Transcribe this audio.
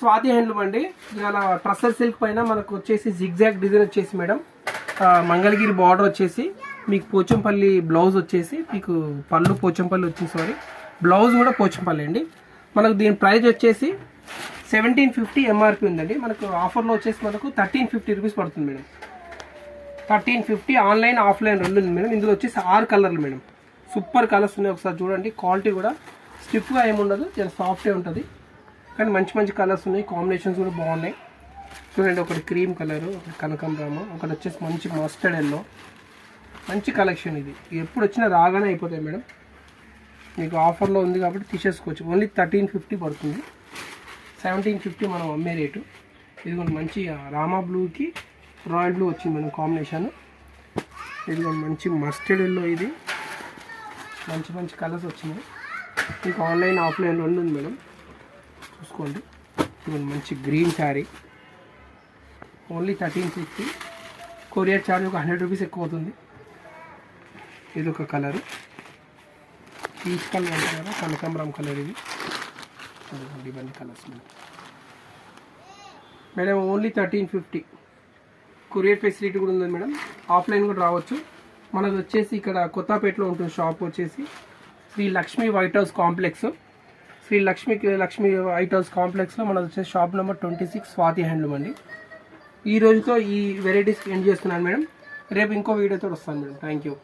Swathi handloom అండి. ఇవాళ tussar silk పైన మనకు వచ్చేసి జిగ్జాగ్ డిజైన్ వచ్చేసి మేడం, మంగళగిరి బార్డర్ వచ్చేసి మీకు పోచంపల్లి బ్లౌజ్ వచ్చేసి మీకు పళ్ళు పోచంపల్లి వచ్చింది, సారీ బ్లౌజ్ కూడా పోచంపల్లి అండి. మనకు దీని ప్రైస్ వచ్చేసి 1750 ఎంఆర్పి ఉందండి. మనకు ఆఫర్లో వచ్చేసి మనకు 1350 రూపీస్ పడుతుంది మేడం. 1350 ఆన్లైన్ ఆఫ్లైన్ రెండు ఉంది మేడం. ఇందులో వచ్చేసి 6 కలర్లు మేడం. సూపర్ కలర్స్ ఉన్నాయి, ఒకసారి చూడండి. క్వాలిటీ కూడా స్టిఫ్గా ఏముండదు, చాలా సాఫ్ట్గా ఉంటుంది. కానీ మంచి మంచి కలర్స్ ఉన్నాయి, కాంబినేషన్స్ కూడా బాగున్నాయి. చూడండి, ఒకటి క్రీమ్ కలరు, ఒకటి కనకంబరము, ఒకటి వచ్చేసి మంచి మస్టర్డ్ ఎల్లో. మంచి కలెక్షన్ ఇది, ఎప్పుడు వచ్చినా రాగానే అయిపోతాయి మేడం. మీకు ఆఫర్లో ఉంది కాబట్టి తీసేసుకోవచ్చు. ఓన్లీ 1350 పడుతుంది. 1750 మనం అమ్మే రేటు. ఇదిగోండి మంచి రామా బ్లూకి రాయల్ బ్లూ వచ్చింది మేడం కాంబినేషన్. ఇదిగోండి మంచి మస్టర్డ్ ఎల్లో, ఇది మంచి మంచి కలర్స్ వచ్చినాయి. మీకు ఆన్లైన్ ఆఫ్లైన్ రెండు ఉంది మేడం, చూసుకోండి. ఇదిగోండి మంచి green sari, only 1350. Courier charge ఒక 100 రూపీస్ ఎక్కువ అవుతుంది. ఇది ఒక కలరు, పీచ్ కలర్ అంటారు, కనకాంబరం కలర్. ఇది ఇవన్నీ colours madam. Only 1350. Courier facility కూడా ఉంది మేడం, ఆఫ్లైన్ కూడా రావచ్చు. మనది వచ్చేసి ఇక్కడ కొత్తపేటలో ఉంటుంది షాప్ వచ్చేసి Shri Lakshmi White House Complex. Shri Lakshmi White House కాంప్లెక్స్లో మనది వచ్చేసి షాప్ నెంబర్ 26 స్వాతి హ్యాండ్లూమ్ అండి. ఈ రోజుతో ఈ వెరైటీస్ ఎండ్ చేస్తున్నాను మేడం. రేపు ఇంకో వీడియోతో వస్తాను మేడం. Thank you.